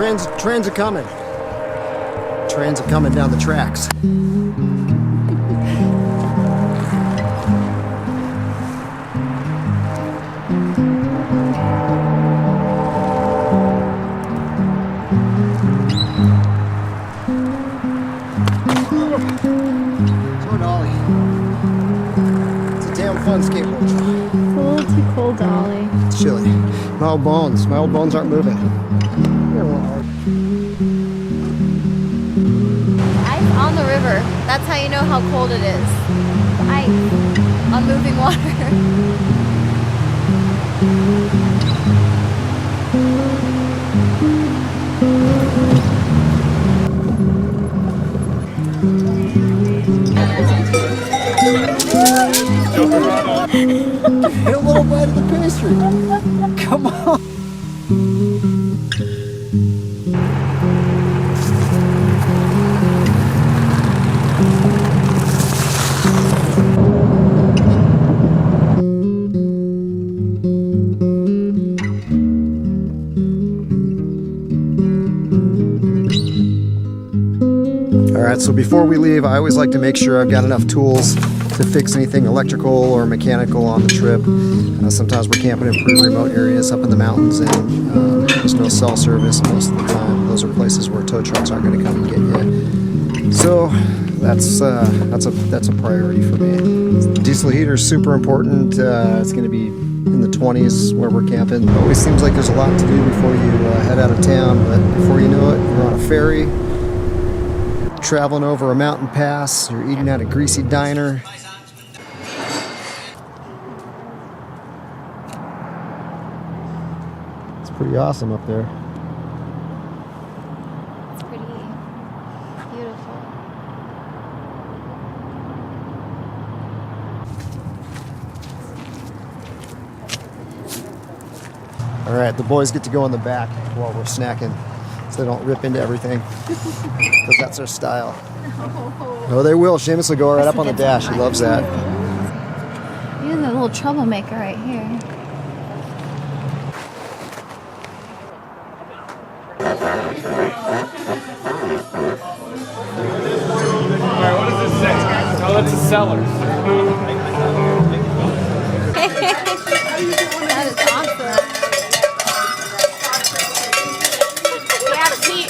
Trains are coming. Trains are coming down the tracks. So Dolly. It's a damn fun skateboard. It's a little too cold, Dolly. It's chilly. My old bones aren't moving. Ice on the river. That's how you know how cold it is. Ice on moving water. Get a little bite of the pastry. Come on. All right, so before we leave, I always like to make sure I've got enough tools to fix anything electrical or mechanical on the trip. Sometimes we're camping in pretty remote areas up in the mountains, and there's no cell service most of the time. Those are places where tow trucks aren't going to come and get you. So that's a priority for me. Diesel heater is super important. It's going to be in the 20s where we're camping. It always seems like there's a lot to do before you head out of town, but before you know it, you're on a ferry, traveling over a mountain pass, you're eating at a greasy diner. It's pretty awesome up there. It's pretty beautiful. All right, the boys get to go in the back while we're snacking so they don't rip into everything, because that's their style. Oh, they will. Seamus will go right up on the dash. He loves that. You're the little troublemaker right here. Alright, what does this say? Oh, that's the sellers. That is awesome. Yeah, see.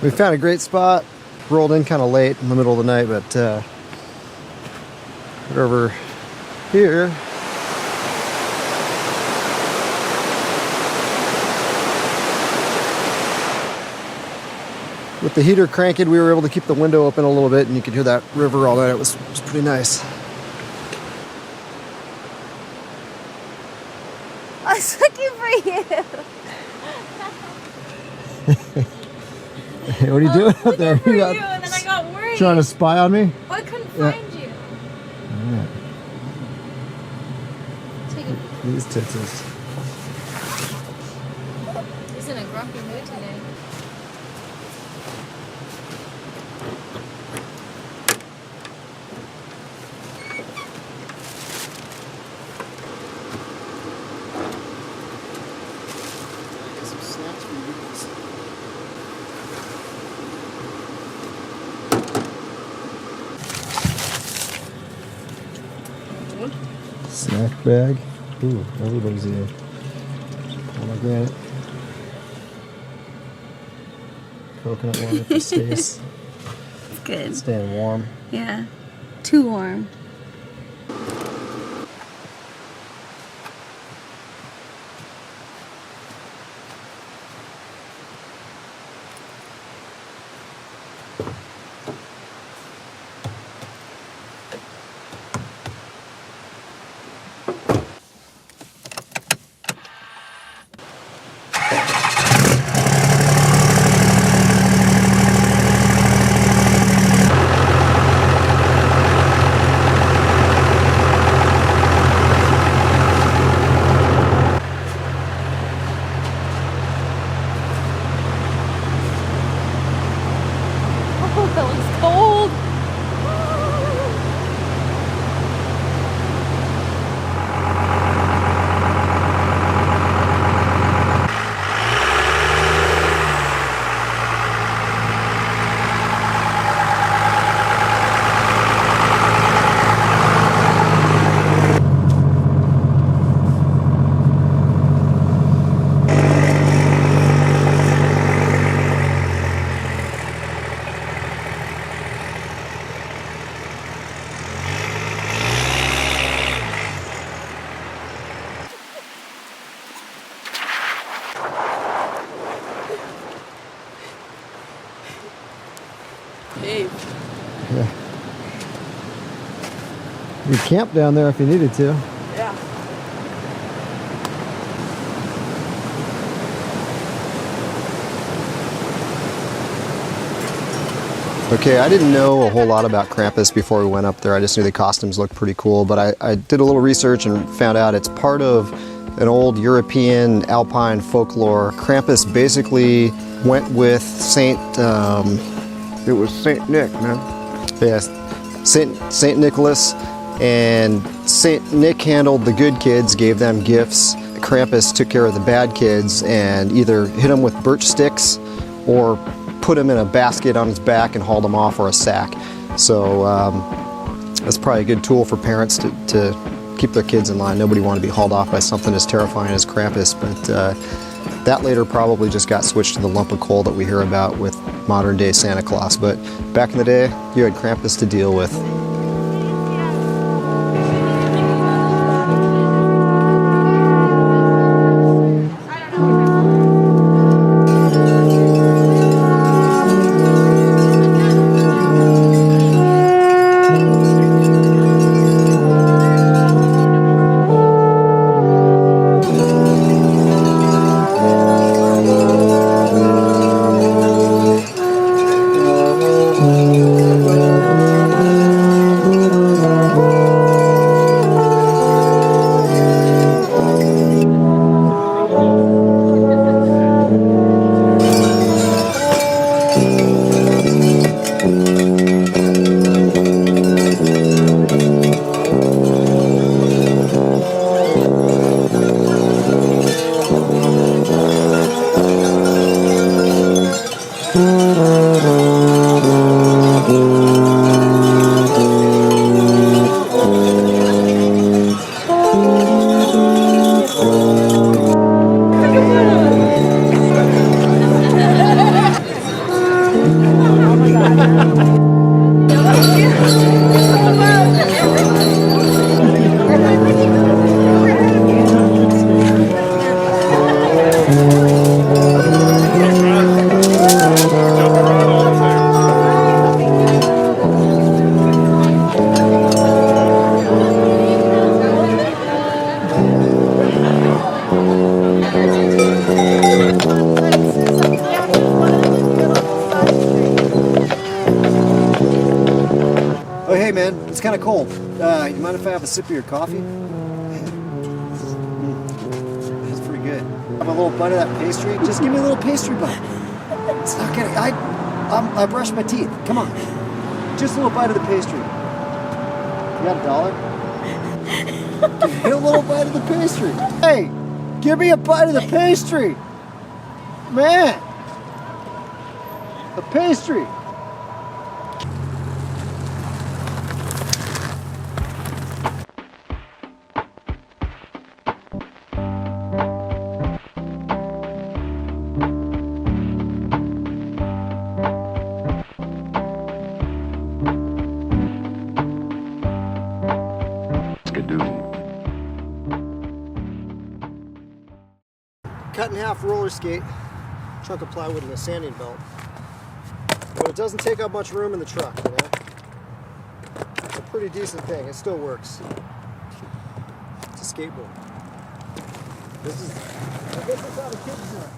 We found a great spot. Rolled in kind of late in the middle of the night, but we're over here. With the heater cranking, we were able to keep the window open a little bit, and you could hear that river all night. It was pretty nice. I was looking for you. Hey, what are you doing out there? For you, and then I got worried. Trying to spy on me? Well, I couldn't find you. All right. Take a, These tits. he's in a grumpy mood today. Snack bag. Ooh, everybody's here. Pomegranate. Coconut water for Stace. It's good. Staying warm. Yeah. Too warm. cave. Yeah. You could camp down there if you needed to. Yeah. Okay, I didn't know a whole lot about Krampus before we went up there. I just knew the costumes looked pretty cool, but I did a little research and found out it's part of an old European alpine folklore. Krampus basically went with it was Saint Nick, man. Yes, Saint Nicholas, and Saint Nick handled the good kids, gave them gifts. Krampus took care of the bad kids and either hit them with birch sticks or put him in a basket on his back and hauled him off, or a sack. So that's probably a good tool for parents to keep their kids in line. Nobody wanted to be hauled off by something as terrifying as Krampus, but that later probably just got switched to the lump of coal that we hear about with modern day Santa Claus. But back in the day, you had Krampus to deal with. Oh, hey man, it's kind of cold. You mind if I have a sip of your coffee? That's pretty good. Have a little bite of that pastry? Just give me a little pastry bite. It's not gonna, I brushed my teeth. Come on. Just a little bite of the pastry. You got $1? Give me a little bite of the pastry. Hey, give me a bite of the pastry. Man. The pastry. Cut in half roller skate, chunk of plywood and a sanding belt. But it doesn't take up much room in the truck, you know? It's a pretty decent thing, it still works. It's a skateboard. I guess it's not a kid's truck.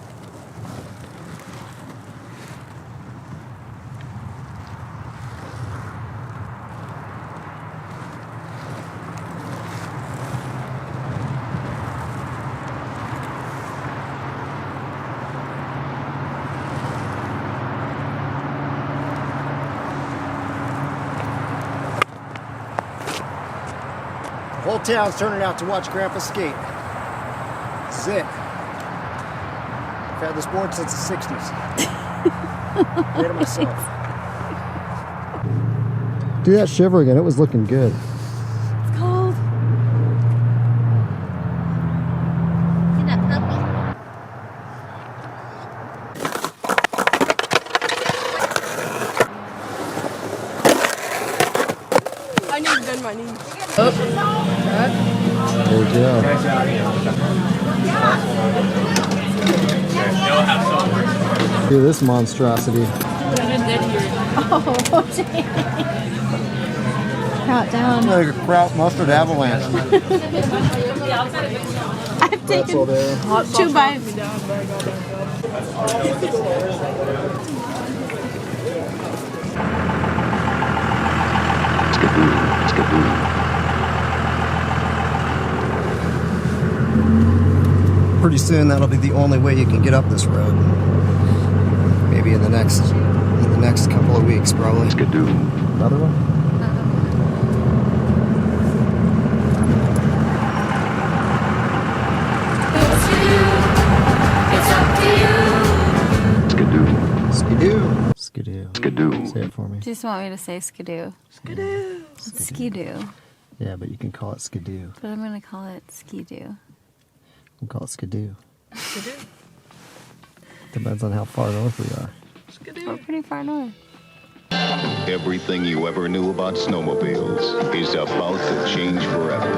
The whole town's turning out to watch Grandpa skate. This is it. I've had this board since the 60s. Made it myself. Do that shiver again. It was looking good. It's cold. Look at that puppy. I need to bend my knee. There we go. Look at this monstrosity. I did here. Kraut down. Like a kraut mustard avalanche. I've taken there. 2 bites. Pretty soon that'll be the only way you can get up this road. Maybe in the next couple of weeks, probably. Skidoo. Another one? Skidoo. Skidoo. Skidoo. Skidoo. Say it for me. Do you just want me to say skidoo? Skidoo. It's skidoo. Yeah, but you can call it skidoo. But I'm going to call it skidoo. We'll call it skidoo. Skidoo. Depends on how far north we are. We're pretty far north. Everything you ever knew about snowmobiles is about to change forever.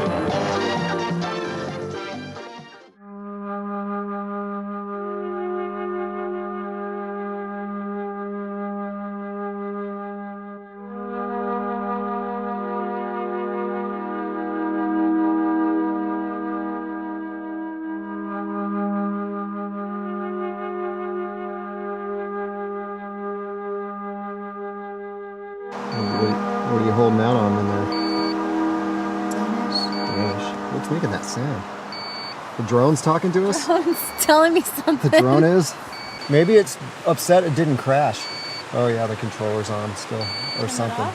What are you holding out on in there? Danish. What's making that sound? The drone's talking to us? It's telling me something. The drone is? Maybe it's upset it didn't crash. Oh yeah, the controller's on still. Or something.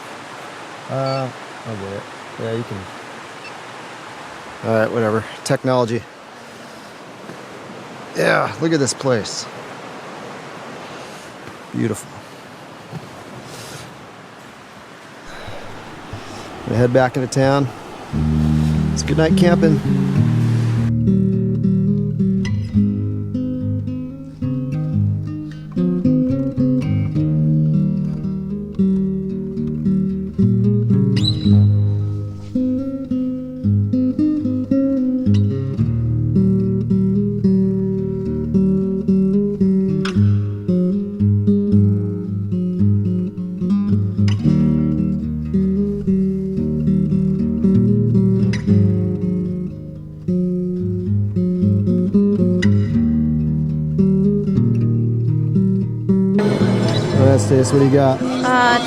I'll get it. Yeah, you can. Alright, whatever. Technology. Yeah, look at this place. Beautiful. Gonna head back into town. It's good night camping. Stace, what do you got?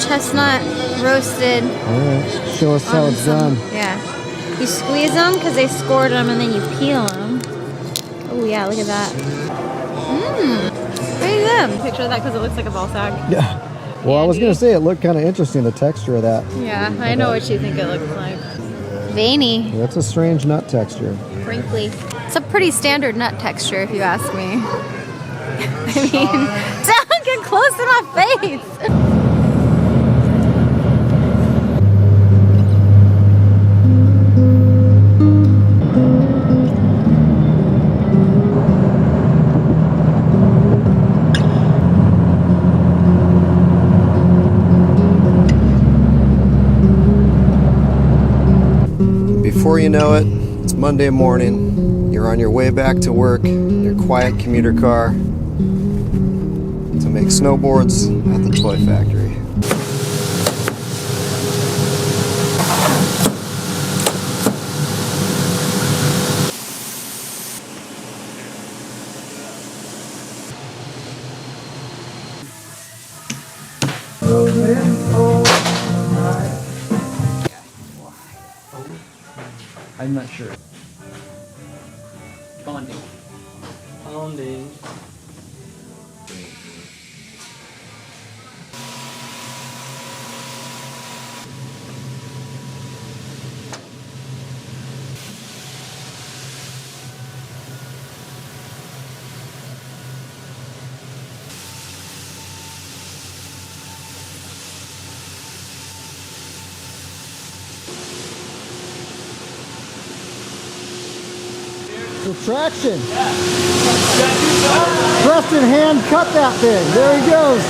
Chestnut roasted. Alright, show us how it's done. Yeah. You squeeze them because they scored them and then you peel them. Oh yeah, look at that. Pretty good. Picture that because it looks like a ball sack. Yeah. Well, I was going to say it looked kind of interesting, the texture of that. Yeah, I know what you think it looks like. Veiny. That's a strange nut texture. Crinkly. It's a pretty standard nut texture if you ask me. I mean, don't get close to my face. Before you know it, it's Monday morning. You're on your way back to work in your quiet commuter car to make snowboards at the toy factory. I'm not sure. Bonding. Bonding. The traction. Preston hand cut that thing. There he goes.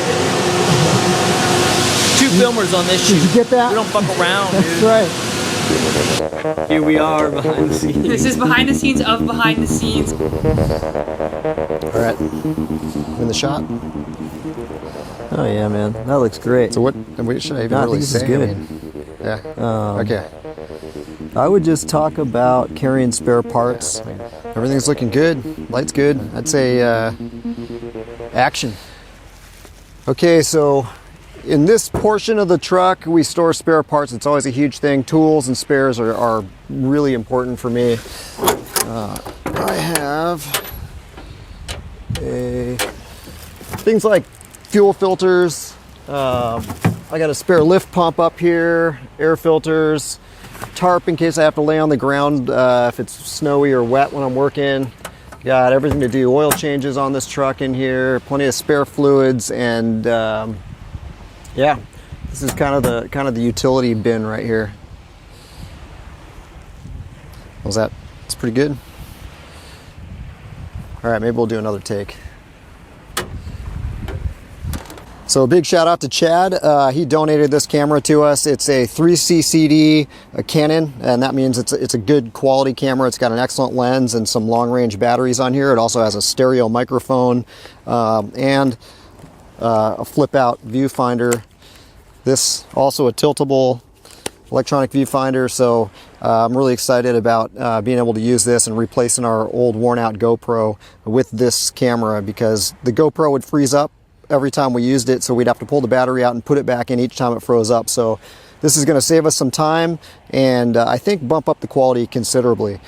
2 filmers on this shoot. Did you get that? We don't fuck around, dude. That's right. Here we are behind the scenes. This is behind the scenes of behind the scenes. All right, in the shot. Oh yeah, man, that looks great. So what should I even No, I really think this is say? good. I mean, yeah. Okay. I would just talk about carrying spare parts. Everything's looking good. Light's good. I'd say action. Okay, so in this portion of the truck, we store spare parts. It's always a huge thing. Tools and spares are really important for me. I have things like fuel filters. I got a spare lift pump up here, air filters, tarp in case I have to lay on the ground if it's snowy or wet when I'm working. Got everything to do oil changes on this truck in here, plenty of spare fluids, and yeah, this is kind of the utility bin right here. How's that? It's pretty good. All right, maybe we'll do another take. So a big shout out to Chad. He donated this camera to us. It's a 3CCD Canon, and that means it's a good quality camera. It's got an excellent lens and some long range batteries on here. It also has a stereo microphone and a flip out viewfinder. This also a tiltable electronic viewfinder. So I'm really excited about being able to use this and replacing our old worn out GoPro with this camera, because the GoPro would freeze up every time we used it, so we'd have to pull the battery out and put it back in each time it froze up. So this is going to save us some time, and I think bump up the quality considerably.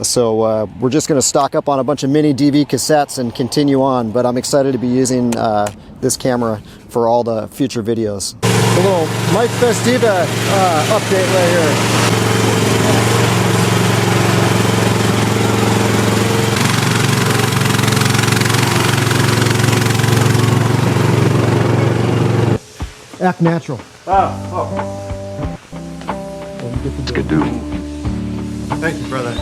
So we're just going to stock up on a bunch of mini DV cassettes and continue on, but I'm excited to be using this camera for all the future videos. A little Mike Festiva update right here. Act natural. Skidoo. Thank you, brother.